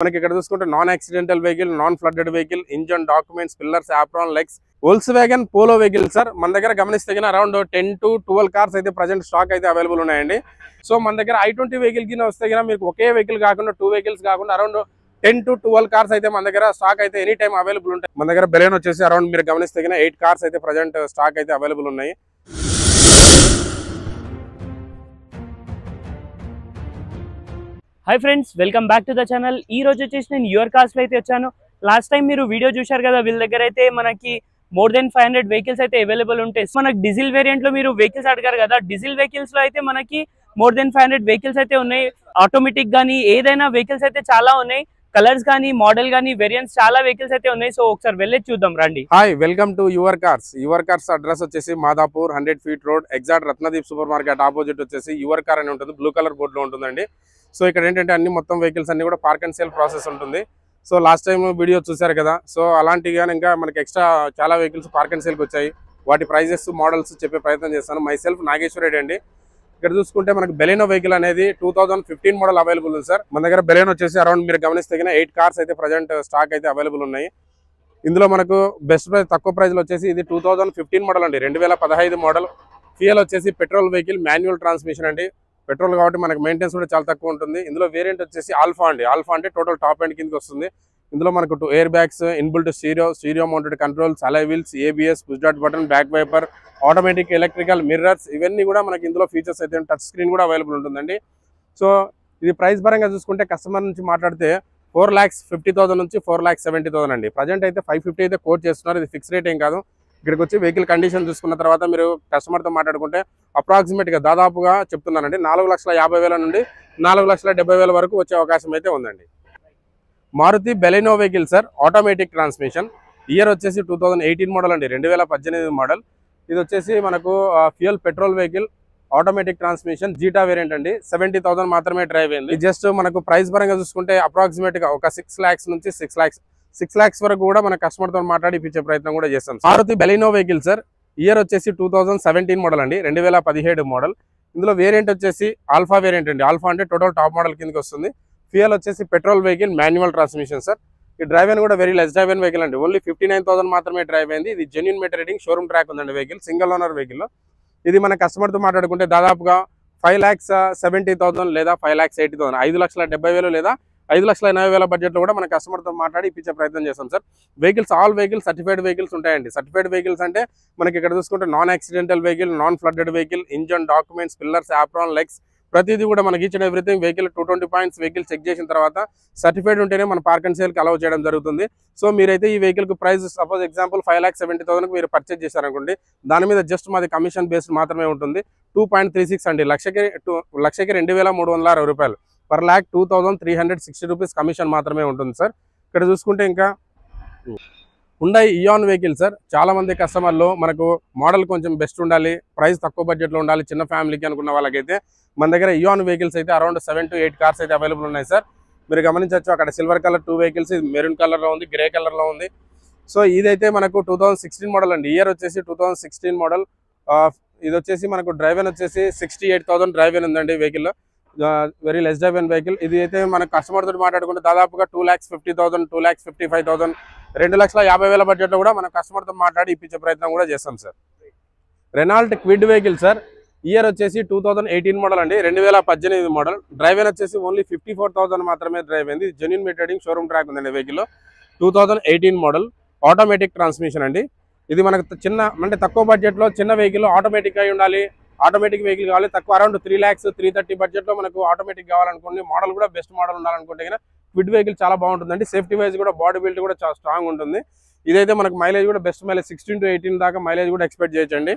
మనకి ఇక్కడ చూసుకుంటే non accidental vehicle, non flooded vehicle, engine, documents, pillars, apron, legs, Volkswagen Polo vehicle sir. మన దగ్గర గమనిస్తే అరౌండ్ 10 to 12 కార్స్ అయితే ప్రజెంట్ స్టాక్ అయితే అవైలబుల్ ఉన్నాయండి. సో మన దగ్గర i20 వెహికల్ కింద వస్తే మీకు ఒకే వెహికల్ కాకుండా 2 వెహికల్స్ కాకుండా అరౌండ్ 10 to 12 కార్స్ అయితే మన దగ్గర స్టాక్ అయితే ఎనీ టైం అవైలబుల్ ఉంటాయి. మన దగ్గర బెలెనో వచ్చేసి అరౌండ్ మీరు గమనిస్తే 8 కార్స్ అయితే ప్రజెంట్ స్టాక్ అయితే అవైలబుల్ ఉన్నాయి. Hi friends, welcome back to the channel. ఈ రోజు వచ్చేసి నేను యువర్ కార్స్ లో అయితే వచ్చాను. లాస్ట్ టైం మీరు వీడియో చూశారు కదా, వీళ్ళ దగ్గర అయితే మనకి మోర్ దెన్ 500 వెహికల్స్ అయితే అవైలబుల్ ఉంటాయి. మనకి డీజిల్ వేరియంట్ లో మీరు వెహికల్స్ అడిగారు కదా, డీజిల్ వెహికల్స్ లో అయితే మనకి మోర్ దెన్ 500 వెహికల్స్ అయితే ఉన్నాయి. ఆటోమేటిక్ గానీ ఏదైనా వెహికల్స్ అయితే చాలా ఉన్నాయి. కలర్స్ కానీ, మోడల్ కానీ, వేరియంట్స్ చాలా వెహికల్స్ అయితే ఉన్నాయి. సో ఒకసారి వెళ్ళి చూద్దాం రండి. Hi, welcome to your cars. Your cars address వచ్చేసి Madhapur 100 feet road, exact Ratnadeep super market opposite వచ్చేసి యువర్ కార్ అని ఉంటుంది. బ్లూ కలర్ బోర్డు లో ఉంటుందండి. సో ఇక్కడ ఏంటంటే అన్ని మొత్తం వెహికల్స్ అన్ని కూడా పార్క్ అండ్ సేల్ ప్రాసెస్ ఉంటుంది. సో లాస్ట్ టైం వీడియో చూసారు కదా, సో అలాంటిగా ఇంకా మనకి ఎక్స్ట్రా చాలా వెహికల్స్ పార్క్ అండ్ సేల్కి వచ్చాయి. వాటి ప్రైజెస్, మోడల్స్ చెప్పే ప్రయత్నం చేస్తాను. మై సెల్ఫ్ నాగేశ్వర రెడ్డి అండి. ఇక్కడ చూసుకుంటే మనకి బెలెనో వెహికల్ అనేది 2015 మోడల్ అవైలబుల్ ఉంది సార్. మన దగ్గర బెలెనో వచ్చేసి అరౌండ్ మీరు గమనిస్తే 8 కార్స్ అయితే ప్రజెంట్ స్టాక్ అయితే అవైలబుల్ ఉన్నాయి. ఇందులో మనకు బెస్ట్ ప్రైస్, తక్కువ ప్రైస్లో వచ్చేసి ఇది 2015 మోడల్ అండి, 2015 మోడల్. ఫ్యూయల్ వచ్చేసి పెట్రోల్ వెహికల్, మాన్యువల్ ట్రాన్స్మిషన్ అండి. పెట్రోల్ కాబట్టి మనకు మెయింటెన్స్ కూడా చాలా తక్కువ ఉంటుంది. ఇందులో వేరియంట్ వచ్చేసి ఆల్ఫా అండి. ఆల్ఫా అంటే టోటల్ టాప్ ఎండ్ కిందకి వస్తుంది. ఇందులో మనకు 2 air bags, inbuilt steering mounted controls, alloy wheels, ABS, push dot button, back wiper, automatic electrical mirrors, ఇవన్నీ కూడా మనకి ఇందులో ఫీచర్స్ అయితే టచ్ స్క్రీన్ కూడా అవైలబుల్ ఉంటుందండి. సో ఇది ప్రైస్ పరంగా చూసుకుంటే కస్టమర్ నుంచి మాట్లాడితే 4,50,000 నుంచి 4,70,000 అండి. ప్రజెంట్ అయితే 550 అయితే కోట్ చేస్తున్నారు. ఇది ఫిక్స్ రేట్ ఏం కాదు. ఇక్కడికి వచ్చి వెహికల్ కండిషన్ చూసుకున్న తర్వాత మీరు కస్టమర్తో మాట్లాడుకుంటే అప్రాక్సిమేట్గా దాదాపుగా చెప్తున్నానండి 4,50,000 నుండి 4,70,000 వరకు వచ్చే అవకాశం అయితే ఉందండి. Maruti Baleno vehicle sir, automatic transmission. Year వచ్చేసి 2018 మోడల్ అండి, 2018 మోడల్. ఇది వచ్చేసి మనకు fuel petrol vehicle, automatic transmission, Zeta variant అండి. 70,000 మాత్రమే డ్రైవ్ అయింది. జస్ట్ మనకు ప్రైస్ పరంగా చూసుకుంటే అప్రాక్సిమేట్గా ఒక 6 lakhs నుంచి 6 lakhs వరకు కూడా మన కస్టమర్తో మాట్లాడి ఇప్పించే ప్రయత్నం కూడా చేస్తాం. Maruti Baleno vehicle sir, year వచ్చేసి 2017 మోడల్ అండి, 2017 మోడల్. ఇందులో వేరియంట్ వచ్చేసి ఆల్ఫా వేరియంట్ అండి. ఆల్ఫా అంటే టోటల్ టాప్ మోడల్ కిందకి వస్తుంది. ఫ్యూయల్ వచ్చేసి petrol vehicle, manual transmission sir. ఈ డ్రైవ్ అని కూడా వెరీ లెస్ డ్రైవ్ అయిన వెహికల్ అండి. ఓన్లీ 59,000 మాత్రమే డ్రైవ్ అయింది. ఇది genuine meter reading, showroom track ఉందండి వెహికల్, సింగిల్ ఓనర్ వెహికల్. ఇది మన కస్టమర్తో మాట్లాడుకుంటే దాదాపుగా 5,70,000 లేదా 5,80,000, 5,70,000 లేదా 5,80,000 బడ్జెట్లో కూడా మన కస్టమర్తో మాట్లాడి ఇప్పించే ప్రయత్నం చేస్తాం sir. Vehicles, all vehicles certified vehicles ఉంటాయండి. సర్టిఫైడ్ వెహికల్స్ అంటే మనకి ఇక్కడ చూసుకుంటే non accidental vehicle, non flooded vehicle, engine, documents, pillars, apron, legs, ప్రతిదీ కూడా మనకి each and everything vehicle 220 points vehicle check చేసిన తర్వాత సర్టిఫైడ్ ఉంటేనే మన పార్క్ అండ్ సేల్కి అలౌ చేయడం జరుగుతుంది. సో మీరైతే ఈ వెహికల్కి ప్రైస్ సపోజ్ ఎగ్జాంపుల్ 5,70,000 మీరు పర్చేజ్ చేశారనుకోండి, దాని మీద జస్ట్ మాది కమిషన్ బేస్డ్ మాత్రమే ఉంటుంది. 2.36 అండి, లక్షకి 2,360 రూపాయలు. per lakh 2,360 రూపీస్ కమిషన్ మాత్రమే ఉంటుంది సార్. ఇక్కడ చూసుకుంటే ఇంకా హుండాయ్ ఇయాన్ వెహికల్ సార్. చాలా మంది కస్టమర్లు మనకు మోడల్ కొంచెం బెస్ట్ ఉండాలి, ప్రైస్ తక్కువ బడ్జెట్లో ఉండాలి, చిన్న ఫ్యామిలీకి అనుకున్న వాళ్ళకైతే మన దగ్గర ఇయాన్ వెహికల్స్ అయితే అరౌండ్ 7 to 8 కార్స్ అయితే అవైలబుల్ ఉన్నాయి సార్. మీరు గమనించవచ్చు, అక్కడ సిల్వర్ కలర్ 2 వెహికల్స్, మెరూన్ కలర్లో ఉంది, గ్రే కలర్లో ఉంది. సో ఇదైతే మనకు 2016 మోడల్ అండి. ఇయర్ వచ్చేసి 2016 మోడల్. ఇది వచ్చేసి మనకు డ్రైవ్ అయిన వచ్చేసి 68,000 డ్రైవ్ అయిన ఉందండి వెహికల్. వెరీ లెస్ డ్రైవ్ అయిన వెహికల్. ఇది అయితే మన కస్టమర్ తోటి మాట్లాడుకుంటే దాదాపుగా 2,50,000, 2,55,000, 2,50,000 బడ్జెట్లో కూడా మన కస్టమర్తో మాట్లాడి ఇప్పించే ప్రయత్నం కూడా చేస్తాం sir. Renault quid vehicle sir. Year వచ్చేసి 2018 మోడల్ అండి, 2018 మోడల్. డ్రైవ్ అయిన వచ్చేసి ఓన్లీ 54,000 మాత్రమే డ్రైవ్ అయింది. జెన్యూన్ మీటరింగ్, షోరూమ్ ట్రాక్ ఉందండి వెహికల్. 2018 మోడల్, ఆటోమేటిక్ ట్రాన్స్మిషన్ అండి. ఇది మనకు చిన్న అంటే తక్కువ బడ్జెట్లో చిన్న వెహికల్ ఆటోమేటిక్ అయి ఉండాలి, ఆటోమేటిక్ వెహికల్ కావాలి, తక్కువ అరౌండ్ 3 lakhs 330 బడ్జెట్లో మనకు ఆటోమేటిక్ కావాలనుకోండి, మోడల్ కూడా బెస్ట్ మోడల్ ఉండాలనుకుంటే కనుక క్విడ్ వెహికల్ చాలా బాగుంటుందండి. సేఫ్టీ వైజ్ కూడా బాడీ బిల్డ్ కూడా చాలా స్ట్రాంగ్ ఉంటుంది. ఇదైతే మనకు మైలేజ్ కూడా బెస్ట్ మైలేజ్ 16 to 18 దాకా మైలేజ్ కూడా ఎక్స్పెక్ట్ చేయొచ్చండి.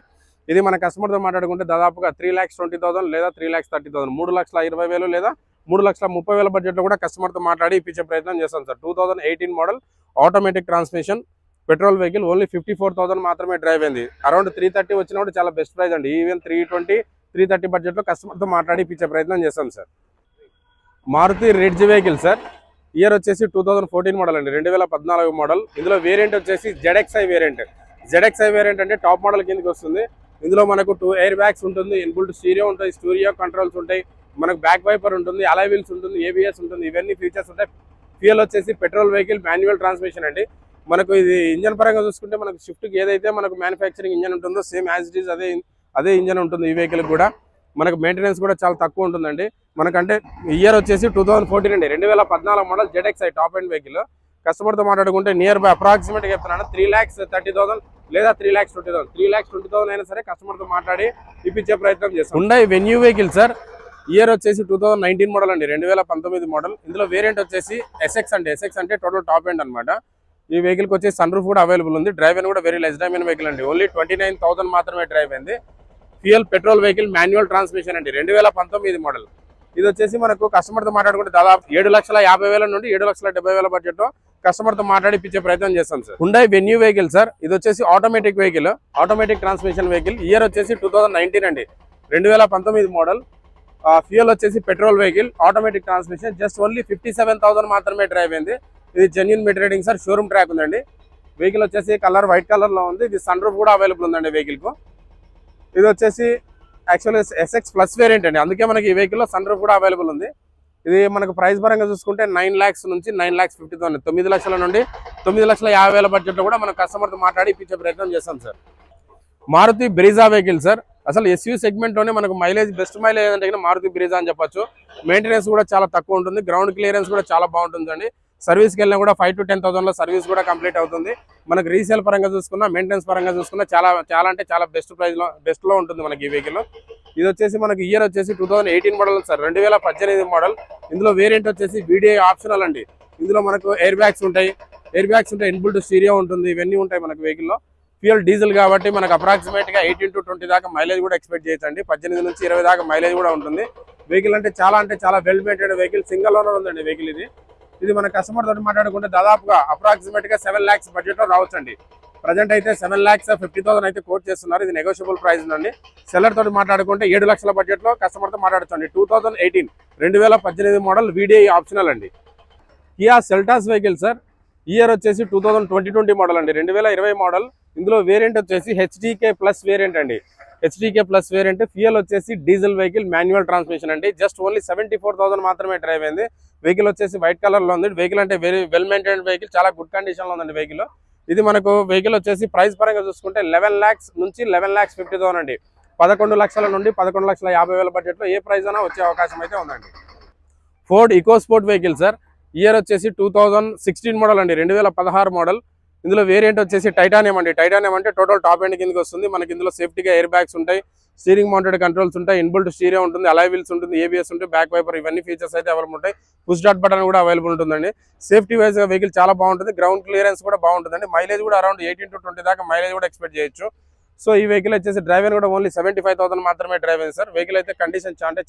ఇది మన కస్టమర్తో మాట్లాడుకుంటే దాదాపుగా 3,20,000 లేదా 3,30,000, 3,20,000 లేదా 3,30,000 బడ్జెట్లో కూడా కస్టమర్తో మాట్లాడి ఇప్పించే ప్రయత్నం చేస్తాం sir. 2018 model, automatic transmission, petrol vehicle. Only 54,000 మాత్రమే డ్రైవ్ అయింది. అరౌండ్ 330 వచ్చినప్పుడు చాలా బెస్ట్ ప్రైస్ అండి. ఈవెన్ 320, 330 బడ్జెట్లో కస్టమర్తో మాట్లాడి ఇప్పించే ప్రయత్నం చేస్తాం sir. Maruti Ritz vehicle sir. Year వచ్చేసి 2014 మోడల్ అండి, 2014 మోడల్. ఇందులో వేరియంట్ వచ్చేసి ZXi వేరియంట్. ZXi వేరియంట్ అంటే టాప్ మోడల్ కిందకి వస్తుంది. ఇందులో మనకు 2 ఎయిర్ బ్యాగ్స్ ఉంటుంది, ఇన్బిల్ట్ స్టీరియో ఉంటుంది, స్టీరియో కంట్రోల్స్ ఉంటాయి, మనకు బ్యాక్ వైపర్ ఉంటుంది, అలై వీల్స్ ఉంటుంది, ఏబిఎస్ ఉంటుంది, ఇవన్నీ ఫీచర్స్ ఉంటాయి. ఫ్యూయల్ వచ్చేసి పెట్రోల్ వెహికల్ మాన్యువల్ ట్రాన్స్మిషన్ అండి. మనకు ఇది ఇంజన్ పరంగా చూసుకుంటే మనకు షిఫ్ట్కి ఏదైతే మనకు మ్యానుఫ్యాక్చరింగ్ ఇంజన్ ఉంటుందో సేమ్ యాజ్ ఇట్ ఈస్ అదే ఇంజన్ ఉంటుంది ఈ వెహికల్ కూడా. మనకు మెయింటెనెన్స్ కూడా చాలా తక్కువ ఉంటుందండి. మనకంటే ఇయర్ వచ్చేసి 2014 అండి, 2014 model ZXi top end vehicle. కస్టమర్తో మాట్లాడుకుంటే నియర్ బై అప్రాక్సిమేట్గా చెప్తున్నాను 3,30,000 లేదా 3,20,000, 3,20,000 అయినా సరే కస్టమర్తో మాట్లాడి ఇప్పించే ప్రయత్నం చేస్తాం. Hyundai venue vehicle sir, year వచ్చేసి 2019 మోడల్ అండి, 2019 మోడల్. ఇందులో వేరియంట్ వచ్చేసి SX అండి. SX అంటే టోటల్ టాప్ ఎండ్ అనమాట. ఈ వెహికల్కి వచ్చేసి సన్ రూఫ్ కూడా అవైలబుల్ ఉంది. డ్రైవ్ అయిన కూడా వెరీ లెస్ డైమెన్ వెహికల్ అండి, ఓన్లీ 29,000 మాత్రమే డ్రైవ్ అయింది. Fuel petrol vehicle manual transmission అండి, 2019 మోడల్. ఇది వచ్చేసి మనకు కస్టమర్తో మాట్లాడుకుంటే దాదాపు 7,50,000 నుండి 7,70,000 బడ్జెట్ కస్టమర్తో మాట్లాడి ఇప్పించే ప్రయత్నం చేస్తాం sir. Hyundai venue vehicle sir, ఇది వచ్చేసి automatic vehicle, automatic transmission vehicle. Year వచ్చేసి 2019 అండి, 2019 మోడల్. ఫ్యూయల్ వచ్చేసి petrol vehicle, automatic transmission. Just only 57,000 మాత్రమే డ్రైవ్ అయింది. ఇది genuine meter reading sir, showroom track ఉందండి. వెహికల్ వచ్చేసి కలర్ వైట్ కలర్ లో ఉంది. ఇది సన్ రూఫ్ కూడా అవైలబుల్ ఉందండి వెహికల్ కు. ఇది వచ్చేసి యాక్చువల్లీ SX ప్లస్ వేరియంట్ అండి, అందుకే మనకి ఈ వెహికల్ లో సన్ రూఫ్ కూడా అవైలబుల్ ఉంది. ఇది మనకు ప్రైస్ పరంగా చూసుకుంటే 9 lakhs నుంచి 9,50,000, 9 లక్షల నుండి 9,50,000 బడ్జెట్ లో కూడా మనం కస్టమర్తో మాట్లాడి ఇప్పించే ప్రయత్నం చేస్తాం sir. Maruti Brezza vehicle sir, అసలు SUV సెగ్మెంట్ లోనే మనకు మైలేజ్ బెస్ట్ మైలేజ్ అంటే మారుతి బ్రీజా అని చెప్పొచ్చు. మెయింటెనెన్స్ కూడా చాలా తక్కువ ఉంటుంది, గ్రౌండ్ క్లియరెన్స్ కూడా చాలా బాగుంటుందండి. సర్వీస్కి వెళ్ళినా కూడా 5,000 to 10,000 లో సర్వీస్ కూడా కంప్లీట్ అవుతుంది. మనకు రీసేల్ పరంగా చూసుకున్నా, మెయింటెనెన్స్ పరంగా చూసుకున్నా చాలా అంటే చాలా బెస్ట్ లో ఉంటుంది మనకి ఈ వెహికల్. ఇది వచ్చేసి మనకి ఇయర్ వచ్చేసి 2018 మోడల్ సార్, 2018 మోడల్. ఇందులో వేరియంట్ వచ్చేసి VDI ఆప్షనల్ అండి. ఇందులో మనకు ఎయిర్ బ్యాగ్స్ ఉంటాయి, ఇన్బుల్ట్ స్టీరియో ఉంటుంది, ఇవన్నీ ఉంటాయి మనకి వెహికల్లో. ఫ్యూయల్ డీజిల్ కాబట్టి మనకు అప్రాక్సిమేట్ గా 18 to 20 దాకా మైలేజ్ కూడా ఎక్స్పెక్ట్ చేయొచ్చండి. 18 నుంచి 20 దాకా మైలేజ్ కూడా ఉంటుంది. వెహికల్ అంటే చాలా well maintained vehicle, single owner ఉందండి వెహికల్. ఇది మన కస్టమర్ తోటి మాట్లాడుకుంటే దాదాపుగా అప్రాక్సిమేట్ గా 7 lakhs బడ్జెట్ లో రావచ్చండి. ప్రజెంట్ అయితే 7,50,000 అయితే కోట్ చేస్తున్నారు. ఇది నెగోషియబుల్ ప్రైస్ అండి. సెల్లర్ తోటి మాట్లాడుకుంటే 7 లక్షల బడ్జెట్ లో కస్టమర్ తో మాట్లాడచ్చండి. 2018 మోడల్ VDI ఆప్షనల్ అండి. Kia Seltos vehicle sir, year వచ్చేసి 2020 మోడల్ అండి, 2020 మోడల్. ఇందులో వేరియంట్ వచ్చేసి HDK ప్లస్ వేరియంట్ అండి, HDK ప్లస్ వేరియంట్. ఫ్యూయల్ వచ్చేసి డీజిల్ వెహికల్, మాన్యువల్ ట్రాన్స్మిషన్ అండి. జస్ట్ ఓన్లీ 74,000 మాత్రమే డ్రైవ్ అయింది. వెహికల్ వచ్చేసి వైట్ కలర్ లో ఉంది. వెహికల్ అంటే వెరీ వెల్ మెయింటైన్డ్ వెహికల్, చాలా గుడ్ కండిషన్ లో ఉందండి వెహికల్. ఇది మనకు వెహికల్ వచ్చేసి ప్రైస్ పరంగా చూసుకుంటే 11 lakhs నుంచి 11,50,000 అండి. 11 లక్షల నుండి 11,50,000 బడ్జెట్ లో ఏ ప్రైస్ అయినా వచ్చే అవకాశం అయితే ఉందండి. Ford Eco Sport vehicle sir, year వచ్చేసి 2016 మోడల్ అండి, 2016 మోడల్. ఇందులో వేరియంట్ వచ్చేసి టైటానియం అండి. టైటానియం అంటే టోటల్ టాప్ ఎండ్ కిందకి వస్తుంది. మనకి ఇందులో సేఫ్టీగా ఎయిర్ బ్యాగ్స్ ఉంటాయి, స్టీరింగ్ మౌంటెడ్ కంట్రోల్స్ ఉంటాయి, ఇన్బుల్ట్ స్టీరియో ఉంటుంది, అలాయ్ వీల్స్ ఉంటుంది, ABS ఉంటాయి, బ్యాక్ వైపర్, ఇవన్నీ ఫీచర్స్ అయితే అవైలబుల్ ఉంటాయి. పుష్ స్టార్ట్ బటన్ కూడా అవైలబుల్ ఉంటుందండి. సేఫ్టీ వైజ్ గా వెహికల్ చాలా బాగుంటుంది. గ్రౌండ్ క్లియరెన్స్ కూడా బాగుంటుందండి. మైలేజ్ కూడా అరౌండ్ 18 to 20 దాకా మైలేజ్ కూడా ఎక్స్పెక్ట్ చేయొచ్చు. సో ఈ వెహికల్ వచ్చేసి డ్రైవర్ కూడా ఓన్లీ 75,000 మాత్రమే డ్రైవ్ అయింది సార్. వెహికల్ అయితే కండిషన్ అంటే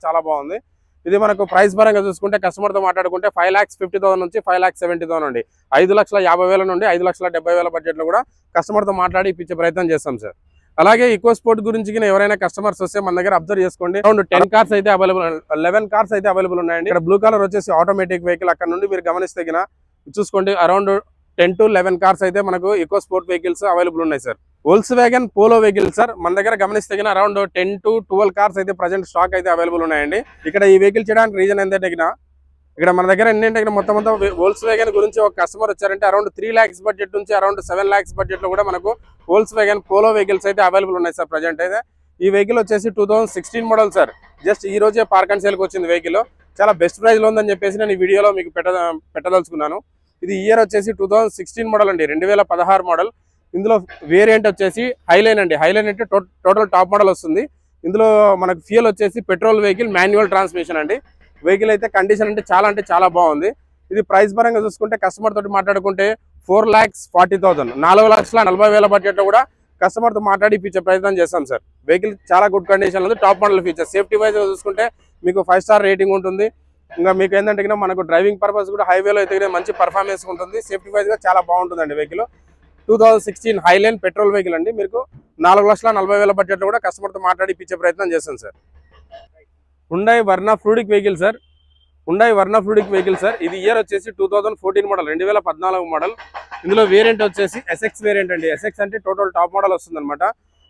చాలా బాగుంది. ఇది మనకు ప్రైస్ పరంగా చూసుకుంటే కస్టమర్తో మాట్లాడుకుంటే 5,50,000 నుంచి 5,70,000 అండి, 5,50,000 నుండి 5,70,000 బడ్జెట్ లో కూడా కస్టమర్తో మాట్లాడి ఇప్పించే ప్రయత్నం చేస్తాం సార్. అలాగే ఈకో స్పోర్ట్ గురించి ఎవరైనా కస్టమర్స్ వస్తే మన దగ్గర అబ్జర్వ్ చేసుకోండి. అరౌండ్ 10 కార్స్ అయితే అవైలబుల్, 11 కార్స్ అయితే అవైలబుల్ ఉన్నాయండి. ఇక్కడ బ్లూ కలర్ వచ్చేసి ఆటోమేటిక్ వెహికల్. అక్కడ నుండి మీరు గమనిస్తే చూసుకోండి, అరౌండ్ 10 to 11 కార్స్ అయితే మనకు ఈకో స్పోర్ట్ వెహికల్స్ అవైలబుల్ ఉన్నాయి sir. Volkswagen polo vehicle sir, మన దగ్గర గమనిస్తే అరౌండ్ 10 to 12 కార్స్ అయితే ప్రజెంట్ స్టాక్ అయితే అవైలబుల్ ఉన్నాయండి. ఇక్కడ ఈ వెహికల్ చేయడానికి రీజన్ ఏంటంటే ఇక్కడ మన దగ్గర ఏంటంటే మొత్తం వోల్క్స్వ్యాగన్ గురించి ఒక కస్టమర్ వచ్చారంటే అరౌండ్ 3 lakhs బడ్జెట్ నుంచి అరౌండ్ 7 lakhs బడ్జెట్ లో కూడా మనకు వోల్క్స్వ్యాగన్ పోలో వెహికల్స్ అయితే అవైలబుల్ ఉన్నాయి సార్ ప్రజెంట్ అయితే. ఈ వెహికల్ వచ్చేసి 2016 మోడల్ సార్. జస్ట్ ఈ రోజే పార్క్ అండ్ సేల్ కి వచ్చింది వెహికల్. చాలా బెస్ట్ ప్రైస్ లో ఉందని చెప్పేసి నేను ఈ వీడియోలో మీకు పెట్టదలుచుకున్నాను. ఇది ఇయర్ వచ్చేసి 2016 మోడల్ అండి, 2016 మోడల్. ఇందులో వేరియంట్ వచ్చేసి హైలైన్ అండి. హైలైన్ అంటే టోటల్ టాప్ మోడల్ వస్తుంది. ఇందులో మనకు ఫ్యూయల్ వచ్చేసి పెట్రోల్ వెహికల్, మాన్యువల్ ట్రాన్స్మిషన్ అండి. వెహికల్ అయితే కండిషన్ అంటే చాలా బాగుంది. ఇది ప్రైస్ పరంగా చూసుకుంటే కస్టమర్ తోటి మాట్లాడుకుంటే 4,40,000, 4,40,000 బడ్జెట్ లో కూడా కస్టమర్ తో మాట్లాడి ఇప్పించే ప్రయత్నం చేస్తాం సార్. వెహికల్ చాలా గుడ్ కండిషన్ ఉంది, top model feature. Safety wise చూసుకుంటే మీకు 5 star రేటింగ్ ఉంటుంది. ఇంకా మీకు ఏంటంటే మనకు డ్రైవింగ్ పర్పస్ కూడా హైవేలో అయితే మంచి పర్ఫార్మెన్స్ ఉంటుంది. సేఫ్టీ వైజ్ గా చాలా బాగుంటుందండి వెహికల్. 2016 హైలైన్ పెట్రోల్ వెహికల్ అండి. మీకు 4,40,000 బడ్జెట్ లో కూడా కస్టమర్ తో మాట్లాడి ఇప్పించే ప్రయత్నం చేస్తాం sir. Hyundai Verna fluidic vehicle sir, Hyundai Verna fluidic vehicle sir. ఇది ఇయర్ వచ్చేసి 2014 మోడల్, 2014 మోడల్. ఇందులో వేరియంట్ వచ్చేసి SX వేరియంట్ అండి. SX అంటే టోటల్ టాప్ మోడల్ వస్తుంది అనమాట.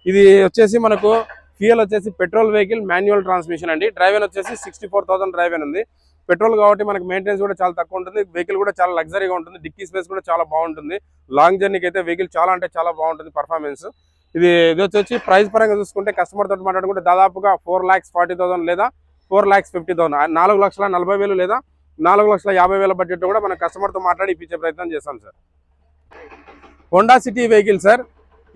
ఇది వచ్చేసి మనకు ఫ్యూయల్ వచ్చేసి పెట్రోల్ వెహికల్, మాన్యువల్ ట్రాన్స్మిషన్ అండి. డ్రైవెన్ వచ్చేసి 64,000 డ్రైవెన్ ఉంది. పెట్రోల్ కాబట్టి మనకి మెయింటెనెన్స్ కూడా చాలా తక్కువ ఉంటుంది, వెహికల్ కూడా చాలా లగ్జరీగా ఉంటుంది, డిక్కీ స్పేస్ కూడా చాలా బాగుంటుంది. లాంగ్ జర్నీకి అయితే వెహికల్ చాలా అంటే చాలా బాగుంటుంది పర్ఫార్మెన్స్. ఇది వచ్చి ప్రైస్ పరంగా చూసుకుంటే కస్టమర్ తోటి మాట్లాడుకుంటే దాదాపుగా 4,40,000 లేదా 4,50,000, 4,40,000 లేదా 4,50,000 బడ్జెట్ కూడా మన కస్టమర్తో మాట్లాడి ఇప్పించే ప్రయత్నం చేస్తాం sir. Honda City vehicle sir,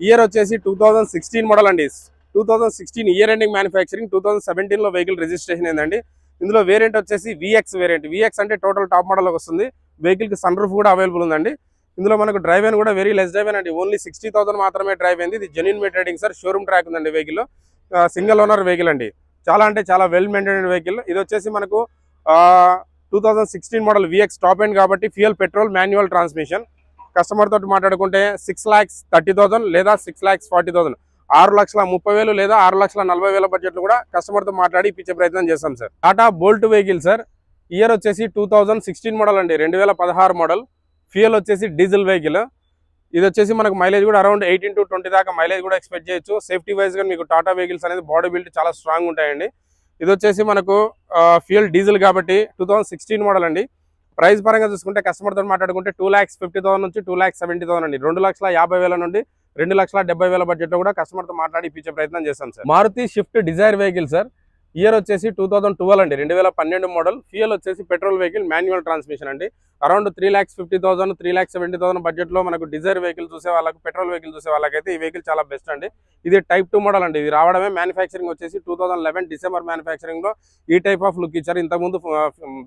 year వచ్చేసి 2016 మోడల్ అండి. 2016 ఇయర్ ఎండింగ్ మ్యానుఫ్యాక్చరింగ్, 2017లో వెహికల్ రిజిస్ట్రేషన్ అయిందండి. ఇందులో వేరియంట్ వచ్చేసి విఎక్స్ వేరియంట్. విఎక్స్ అంటే టోటల్ టాప్ మోడల్ వస్తుంది. వెహికల్కి సన్ రూఫ్ కూడా అవైలబుల్ ఉందండి. ఇందులో మనకు డ్రైవ్ అయిన కూడా వెరీ లెస్ డ్రైవ్ అండి, ఓన్లీ 60,000 మాత్రమే డ్రైవ్ అయింది. ఇది genuine maintaining sir, showroom track ఉందండి వెహికల్, సింగిల్ ఓనర్ వెహికల్ అండి. చాలా అంటే చాలా వెల్ మెయింటైన్డ్ వెహికల్. ఇది వచ్చేసి మనకు 2016 మోడల్ విఎక్స్ టాప్ ఎండ్ కాబట్టి fuel petrol manual transmission. Customer తోటి మాట్లాడుకుంటే 6,30,000 లేదా 6,40,000, 6,30,000 లేదా 6,40,000 బడ్జెట్లు కూడా కస్టమర్తో మాట్లాడి ఇప్పించే ప్రయత్నం చేస్తాం sir. Tata Bolt vehicle sir, year వచ్చేసి 2016 మోడల్ అండి, 2016 మోడల్. ఫ్యూయల్ వచ్చేసి డీజిల్ వెహికల్. ఇది వచ్చేసి మనకు మైలేజ్ కూడా అరౌండ్ 18 to 20 దాకా మైలేజ్ కూడా ఎక్స్పెక్ట్ చేయొచ్చు. సేఫ్టీ వైజ్ గా మీకు టాటా వెహికల్స్ అనేది బాడీ బిల్డ్ చాలా స్ట్రాంగ్ ఉంటాయండి. ఇది వచ్చేసి మనకు ఫ్యూయల్ డీజిల్ కాబట్టి 2016 మోడల్ అండి. ప్రైస్ పరంగా చూసుకుంటే కస్టమర్తో మాట్లాడుకుంటే 2,50,000 నుంచి 2,70,000 అండి. 2,50,000 నుండి 2,70,000 బడ్జెట్లో కూడా కస్టమర్తో మాట్లాడి ఇప్పించే ప్రయత్నం చేస్తాం sir. Maruti Swift Dzire vehicle sir, year వచ్చేసి 2012 అండి, 2012 మోడల్. ఫ్యూయల్ వచ్చేసి పెట్రోల్ వెహికల్ మాన్యువల్ ట్రాన్స్మిషన్ అండి. అరౌండ్ 3,50,000 3,70,000 బడ్జెట్లో మనకు డిజైర్ వెహికల్ చూసే వాళ్ళకు, పెట్రోల్ వెహికల్ చూసే వాళ్ళకైతే ఈ వెహికల్ చాలా బెస్ట్ అండి. ఇది టైప్ 2 మోడల్ అండి. ఇది రావడమే మ్యానుఫ్యాక్చరింగ్ వచ్చేసి 2011 డిసెంబర్ మ్యానుఫ్యాక్చరింగ్ లో ఈ టైప్ ఆఫ్ లుక్ ఇచ్చారు. ఇంతకుముందు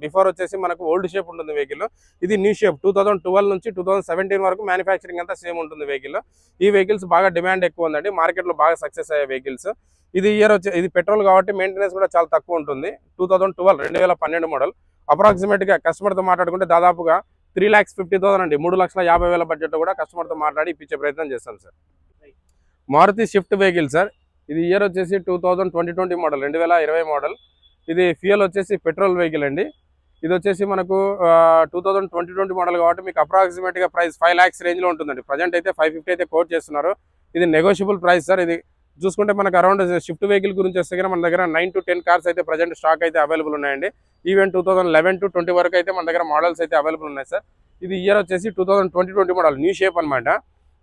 బిఫోర్ వచ్చేసి మనకు ఓల్డ్ షేప్ ఉంటుంది వెహికల్, ఇది న్యూ షేప్. 2012 నుంచి 2017 వరకు మ్యానుఫ్యాక్చరింగ్ అంతా సేమ్ ఉంటుంది వెహికల్. ఈ వెహికల్స్ బాగా డిమాండ్ ఎక్కువ ఉందండి, మార్కెట్ లో బాగా సక్సెస్ అయ్యే వెహికల్స్. ఇది ఇయర్ వచ్చి ఇది పెట్రోల్ కాబట్టి మెయింటెనెన్స్ కూడా చాలా తక్కువ ఉంటుంది. 2012 మోడల్. అప్రాక్సిమేట్ గా కస్టమర్ తో మాట్లాడుకుంటే దాదాపుగా 3,50,000 అండి, 3,50,000 బడ్జెట్ కూడా కస్టమర్ తో మాట్లాడి ఇప్పించే ప్రయత్నం చేస్తాం sir. Maruti Swift vehicle sir, ఇది ఇయర్ వచ్చేసి 2020 మోడల్, 2020 మోడల్. ఇది ఫ్యూయల్ వచ్చేసి పెట్రోల్ వెహికల్ అండి. ఇది వచ్చేసి మనకు 2020 మోడల్ కాబట్టి మీకు అప్రాక్సిమేట్ గా ప్రైస్ 5 lakhs రేంజ్ లో ఉంటుందండి. ప్రజెంట్ అయితే 550 అయితే కోట్ చేస్తున్నారు. ఇది నెగోషియబుల్ ప్రైస్ సార్. ఇది చూసుకుంటే మనకు అరౌండ్ షిఫ్ట్ వెహికల్ గురించి వస్తే మన దగ్గర 9 to 10 కార్స్ అయితే ప్రజెంట్ స్టాక్ అయితే అవైలబుల్ ఉన్నాయండి. ఈవెన్ 2011 to 20 వరకు అయితే మన దగ్గర మోడల్స్ అయితే అవైలబుల్ ఉన్నాయి సార్. ఇది ఇయర్ వచ్చేసి 2020 మోడల్, న్యూ షేప్ అనమాట.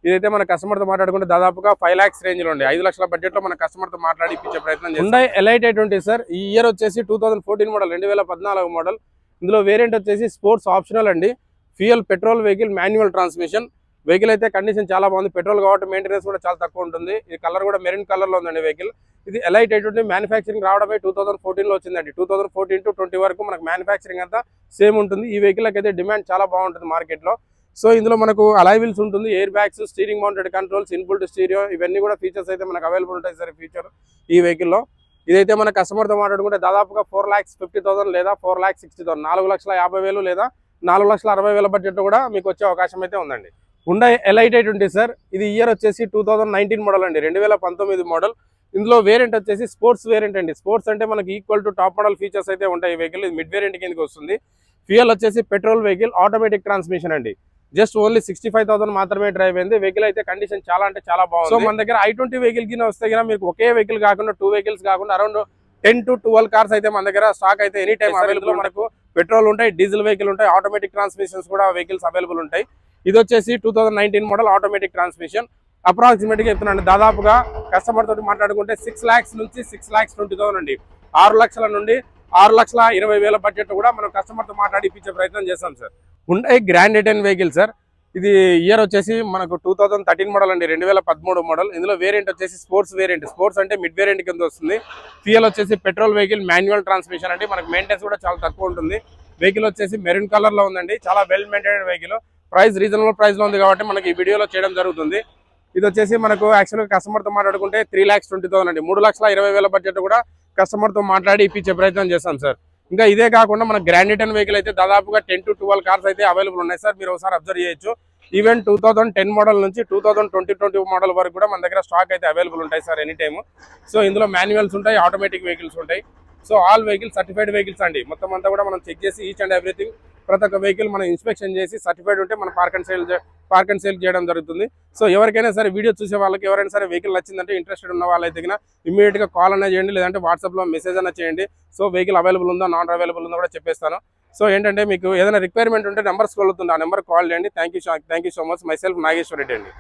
ఇదైతే మన కస్టమర్తో మాట్లాడుకుంటే దాదాపుగా 5 lakhs రేంజ్ లో ఉండే 5 లక్షల బడ్జెట్ లో మన కస్టమర్తో మాట్లాడి ఇప్పించే ప్రయత్నం చేస్తాం. Hyundai Elite 20 సార్, ఈ ఇయర్ వచ్చేసి 2014 మోడల్, 2014 మోడల్. ఇందులో వేరియంట్ వచ్చేసి స్పోర్ట్స్ ఆప్షనల్ అండి. Fuel petrol vehicle manual transmission. Vehicle అయితే కండిషన్ చాలా బాగుంది, పెట్రోల్ కాబట్టి మెయింటెనెన్స్ కూడా చాలా తక్కువ ఉంటుంది. ఈ కలర్ కూడా మెరూన్ కలర్ లో ఉందండి వెహికల్. ఇది Elite 20 మ్యానుఫ్యాక్చరింగ్ రావడమే 2014 లో వచ్చిందండి. 2014 to 20 వరకు మనకు మ్యానుఫ్యాక్చరింగ్ అంతా సేమ్ ఉంటుంది. ఈ వెహికల్ అయితే డిమాండ్ చాలా బాగుంటుంది మార్కెట్ లో. సో ఇందులో మనకు అలాయ్ వీల్స్ ఉంటుంది, air bags, steering mounted controls, inbuilt stereo, ఇవన్నీ కూడా ఫీచర్స్ అయితే మనకు అవైలబుల్ ఉంటాయి సార్ ఫ్యూచర్ ఈ వెహికల్ లో. ఇదైతే మన కస్టమర్తో మాట్లాడుకుంటే దాదాపుగా 4,50,000 లేదా 4,60,000, 4,50,000 లేదా 4,60,000 బడ్జెట్ కూడా మీకు వచ్చే అవకాశం అయితే ఉందండి. Hyundai Elite 20 సార్, ఇది ఇయర్ వచ్చేసి 2019 మోడల్ అండి, 2019 మోడల్. ఇందులో వేరియంట్ వచ్చేసి స్పోర్ట్స్ వేరియంట్ అండి. స్పోర్ట్స్ అంటే మనకి equal to top model features అయితే ఉంటాయి ఈ వెహికల్. ఇది మిడ్ వేరియంట్ కిందకి వస్తుంది. ఫ్యూయల్ వచ్చేసి పెట్రోల్ వెహికల్, ఆటోమేటిక్ ట్రాన్స్మిషన్ అండి. జస్ట్ ఓన్లీ 65,000 మాత్రమే డ్రైవ్ అయింది. వెహికల్ అయితే కండిషన్ చాలా అంటే చాలా బాగుంది. సో మన దగ్గర i20 వెహికల్ కింద వస్తే కనుక మీకు ఒకే వెహికల్ కాకుండా 2 వెహికల్స్ కాకుండా అరౌండ్ 10 to 12 కార్స్ అయితే మన దగ్గర స్టాక్ అయితే ఎనీ టైం అవైలబుల్. మనకు పెట్రోల్ ఉంటాయి, డీజిల్ వెహికల్ ఉంటాయి, ఆటోమేటిక్ ట్రాన్స్మిషన్స్ కూడా వెహికల్స్ అవైలబుల్ ఉంటాయి. ఇది వచ్చేసి 2019 మోడల్ ఆటోమేటిక్ ట్రాన్స్మిషన్. అప్రాక్సిమేట్ గా చెప్తున్నాను, దాదాపుగా కస్టమర్ తోటి మాట్లాడుకుంటే 6 lakhs నుంచి 6,20,000 అండి, 6 లక్షల నుండి 6,20,000 బడ్జెట్ కూడా మనం కస్టమర్ తో మాట్లాడి ఇప్పించే ప్రయత్నం చేస్తాం sir. Hyundai Grand i10 vehicle sir, ఇది ఇయర్ వచ్చేసి మనకు 2013 మోడల్ అండి, 2013 మోడల్. ఇందులో వేరియంట్ వచ్చేసి స్పోర్ట్స్ వేరియంట్. స్పోర్ట్స్ అంటే మిడ్ వేరియంట్ కింద వస్తుంది. ఫ్యూయల్ వచ్చేసి పెట్రోల్ వెహికల్ మాన్యువల్ ట్రాన్స్మిషన్ అండి. మనకు మెయింటెనెన్స్ కూడా చాలా తక్కువ ఉంటుంది. వెహికల్ వచ్చేసి మెరూన్ కలర్ లో ఉందండి, చాలా well maintained vehicle. Price reasonable price లో ఉంది కాబట్టి మనకి ఈ వీడియోలో చేయడం జరుగుతుంది. ఇది వచ్చేసి మనకు యాక్చువల్గా కస్టమర్ తో మాట్లాడుకుంటే 3,20,000 అండి, 3,20,000 బడ్జెట్ కూడా కస్టమర్ తో మాట్లాడి ఇప్పించే ప్రయత్నం చేస్తాం సార్. ఇంకా ఇదే కాకుండా మన గ్రాండ్ i10 వెహికల్ అయితే దాదాపుగా 10 to 12 కార్స్ అయితే అవైలబుల్ ఉన్నాయి సార్. మీరు ఒకసారి అబ్జర్వ్ చేయొచ్చు. ఈవెన్ 2010 మోడల్ నుంచి 2020 మోడల్ వరకు కూడా మన దగ్గర స్టాక్ అయితే అవైలబుల్ ఉంటాయి సార్ ఎనీ టైమ్. సో ఇందులో మాన్యువల్స్ ఉంటాయి, ఆటోమేటిక్ వెహికల్స్ ఉంటాయి. So all vehicle certified vehicles అండి. మొత్తం అంతా కూడా మనం చెక్ చేసి ఈచ్ అండ్ ఎవ్రీథింగ్ ప్రతి ఒక్క వెహికల్ మనం ఇన్స్పెక్షన్ చేసి సర్టిఫైడ్ ఉంటే మనం పార్క్ అండ్ సేల్ చేయడం జరుగుతుంది. సో ఎవరికైనా సరే వీడియో చూసే వాళ్ళకి ఎవరైనా సరే వెహికల్ నచ్చిందంటే ఇంట్రెస్టెడ్ ఉన్న వాళ్ళైతే ఇమీడియట్గా కాల్ అన్నా చేయండి, లేదంటే వాట్సాప్లో మెసేజ్ అన్నా చేయండి. సో వెహికల్ అవైలబుల్ ఉందో నాన్ అవైలబుల్ ఉందో కూడా చెప్పేస్తాను. సో ఏంటంటే మీకు ఏదైనా రిక్వైర్మెంట్ ఉంటే నెంబర్ స్క్రోల్ అవుతుంది, ఆ నెంబర్ కాల్ చేయండి. Thank you so much. Myself Nageshwar Reddy అండి.